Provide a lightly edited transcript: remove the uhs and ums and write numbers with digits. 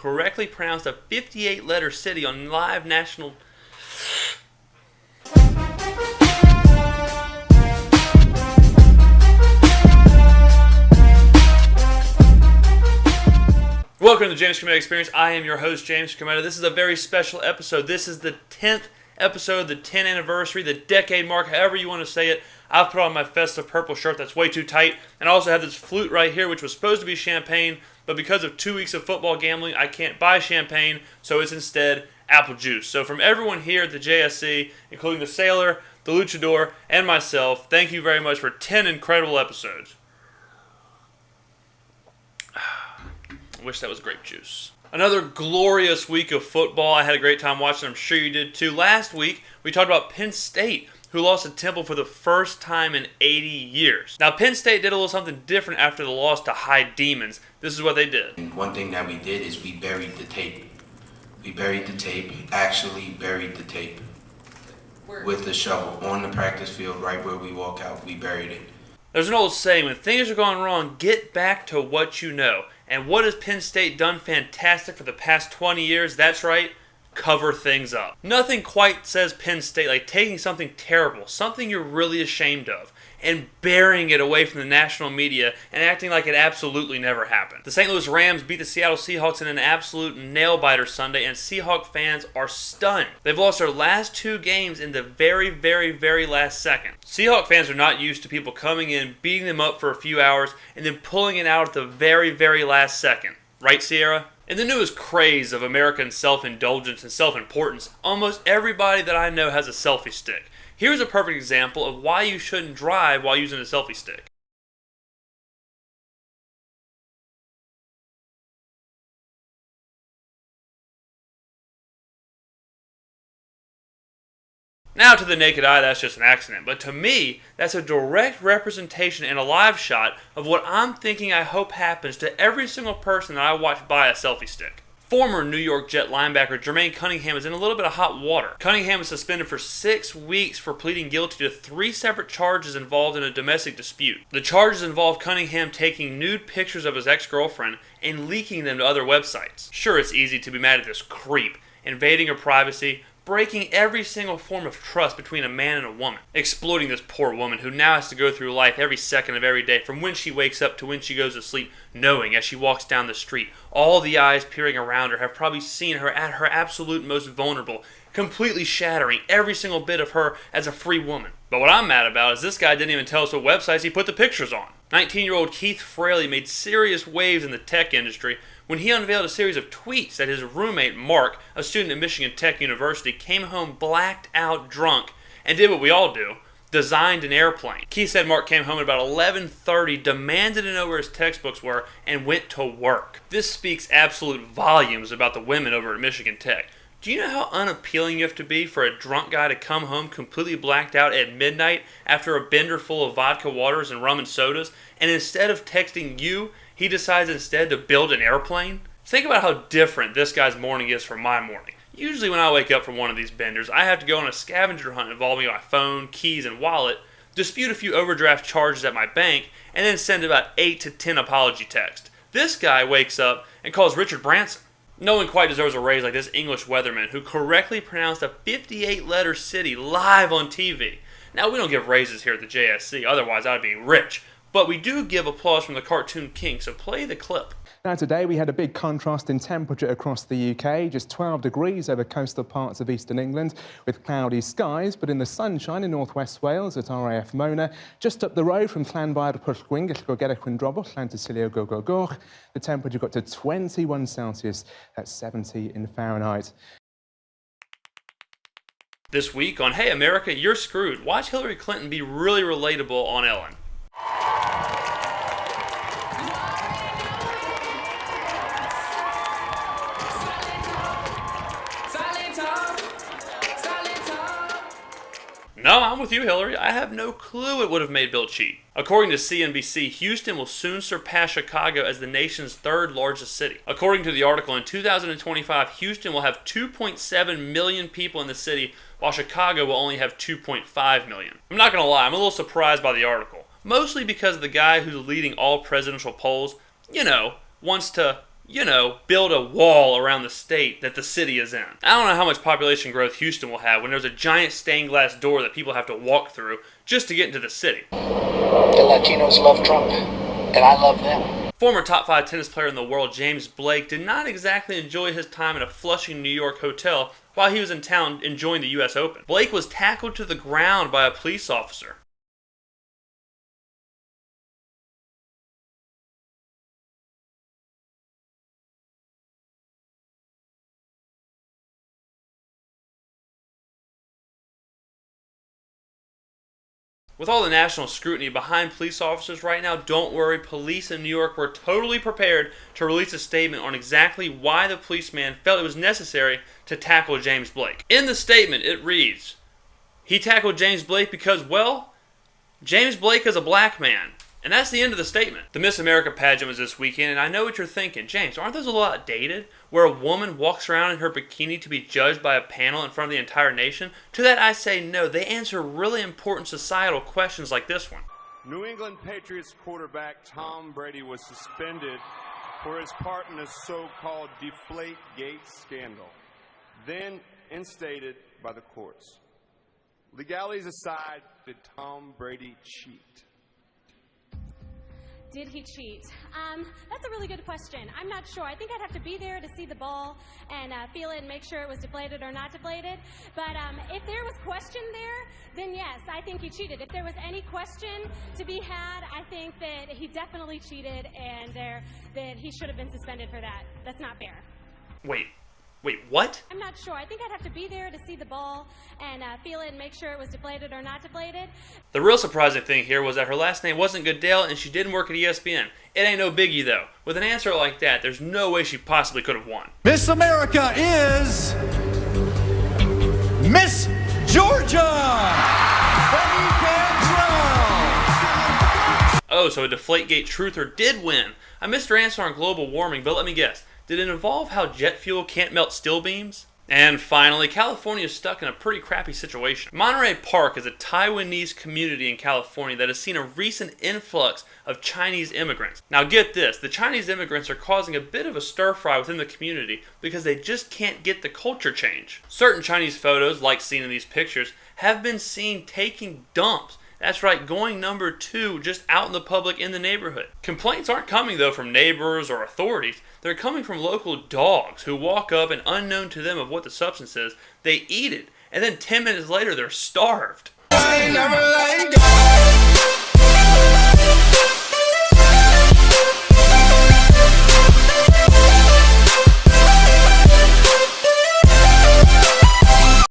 correctly pronounced a 58-letter city on live national... Welcome to the James Skrmetta Experience. I am your host, James Skrmetta. This is a very special episode. This is the 10th episode, the 10th anniversary, the decade mark, however you want to say it. I've put on my festive purple shirt that's way too tight, and I also have this flute right here, which was supposed to be champagne, but because of 2 weeks of football gambling, I can't buy champagne, so it's instead apple juice. So from everyone here at the JSC, including the Sailor, the Luchador, and myself, thank you very much for 10 incredible episodes. I wish that was grape juice. Another glorious week of football. I had a great time watching. I'm sure you did too. Last week, we talked about Penn State, who lost to Temple for the first time in 80 years. Now, Penn State did a little something different after the loss to High Demons. This is what they did. And one thing that we did is we buried the tape. We buried the tape, actually buried the tape. Where? With the shovel on the practice field right where we walk out. We buried it. There's an old saying, when things are going wrong, get back to what you know. And what has Penn State done fantastic for the past 20 years? That's right, cover things up. Nothing quite says Penn State like taking something terrible, something you're really ashamed of, and burying it away from the national media and acting like it absolutely never happened. The St. Louis Rams beat the Seattle Seahawks in an absolute nail-biter Sunday, and Seahawks fans are stunned. They've lost their last 2 games in the very, very, very last second. Seahawks fans are not used to people coming in, beating them up for a few hours, and then pulling it out at the very, very last second. Right, Sierra? In the newest craze of American self-indulgence and self-importance, almost everybody that I know has a selfie stick. Here's a perfect example of why you shouldn't drive while using a selfie stick. Now, to the naked eye, that's just an accident, but to me, that's a direct representation and a live shot of what I'm thinking I hope happens to every single person that I watch buy a selfie stick. Former New York Jet linebacker Jermaine Cunningham is in a little bit of hot water. Cunningham was suspended for 6 weeks for pleading guilty to 3 separate charges involved in a domestic dispute. The charges involved Cunningham taking nude pictures of his ex-girlfriend and leaking them to other websites. Sure, it's easy to be mad at this creep, invading her privacy, breaking every single form of trust between a man and a woman, exploiting this poor woman who now has to go through life every second of every day from when she wakes up to when she goes to sleep, knowing as she walks down the street, all the eyes peering around her have probably seen her at her absolute most vulnerable, completely shattering every single bit of her as a free woman. But what I'm mad about is this guy didn't even tell us what websites he put the pictures on. 19-year-old Keith Fraley made serious waves in the tech industry when he unveiled a series of tweets that his roommate Mark, a student at Michigan Tech University, came home blacked out drunk and did what we all do, designed an airplane. Keith said Mark came home at about 11:30, demanded to know where his textbooks were, and went to work. This speaks absolute volumes about the women over at Michigan Tech. Do you know how unappealing you have to be for a drunk guy to come home completely blacked out at midnight after a bender full of vodka waters and rum and sodas, and instead of texting you, he decides instead to build an airplane? Think about how different this guy's morning is from my morning. Usually when I wake up from one of these benders, I have to go on a scavenger hunt involving my phone, keys, and wallet, dispute a few overdraft charges at my bank, and then send about 8 to 10 apology texts. This guy wakes up and calls Richard Branson. No one quite deserves a raise like this English weatherman who correctly pronounced a 58-letter city live on TV. Now, we don't give raises here at the JSC, otherwise I'd be rich. But we do give applause from the Cartoon King, so play the clip. Now today we had a big contrast in temperature across the UK, just 12 degrees over coastal parts of eastern England with cloudy skies, but in the sunshine in northwest Wales at RAF Mona, just up the road from Llanfair Pwllgwyn, Gellgorgera Cwndrobwll, Llantysilio Gogogoch, the temperature got to 21 Celsius, that's 70 in Fahrenheit. This week on Hey America, You're Screwed, watch Hilary Clinton be really relatable on Ellen. No, I'm with you, Hillary. I have no clue it would have made Bill cheat. According to CNBC, Houston will soon surpass Chicago as the nation's 3rd largest city. According to the article, in 2025, Houston will have 2.7 million people in the city, while Chicago will only have 2.5 million. I'm not going to lie, I'm a little surprised by the article. Mostly because the guy who's leading all presidential polls, wants to you know, build a wall around the state that the city is in. I don't know how much population growth Houston will have when there's a giant stained glass door that people have to walk through just to get into the city. The Latinos love Trump, and I love them. Former top 5 tennis player in the world James Blake did not exactly enjoy his time in a Flushing, New York hotel while he was in town enjoying the US Open. Blake was tackled to the ground by a police officer. With all the national scrutiny behind police officers right now, don't worry, police in New York were totally prepared to release a statement on exactly why the policeman felt it was necessary to tackle James Blake. In the statement, it reads, he tackled James Blake because, well, James Blake is a black man. And that's the end of the statement. The Miss America pageant was this weekend, and I know what you're thinking. James, aren't those a lot dated? Where a woman walks around in her bikini to be judged by a panel in front of the entire nation? To that I say no. They answer really important societal questions like this one. New England Patriots quarterback Tom Brady was suspended for his part in the so-called Deflategate scandal, then instated by the courts. Legalities aside, did Tom Brady cheat? Did he cheat? That's a really good question. I'm not sure. I think I'd have to be there to see the ball and feel it and make sure it was deflated or not deflated. But if there was question there, then yes, I think he cheated. If there was any question to be had, I think that he definitely cheated and that he should have been suspended for that. That's not fair. Wait, what? I'm not sure. I think I'd have to be there to see the ball and feel it and make sure it was deflated or not deflated. The real surprising thing here was that her last name wasn't Goodell and she didn't work at ESPN. It ain't no biggie though. With an answer like that, there's no way she possibly could have won. Miss America is Miss Georgia! Betty Cantrell! Oh, so a Deflategate truther did win. I missed her answer on global warming, but let me guess. Did it involve how jet fuel can't melt steel beams? And finally, California is stuck in a pretty crappy situation. Monterey Park is a Taiwanese community in California that has seen a recent influx of Chinese immigrants. Now get this, the Chinese immigrants are causing a bit of a stir-fry within the community because they just can't get the culture change. Certain Chinese photos, like seen in these pictures, have been seen taking dumps. That's right, going number 2 just out in the public in the neighborhood. Complaints aren't coming though from neighbors or authorities. They're coming from local dogs who walk up and unknown to them of what the substance is, they eat it. And then 10 minutes later they're starved. I never let go.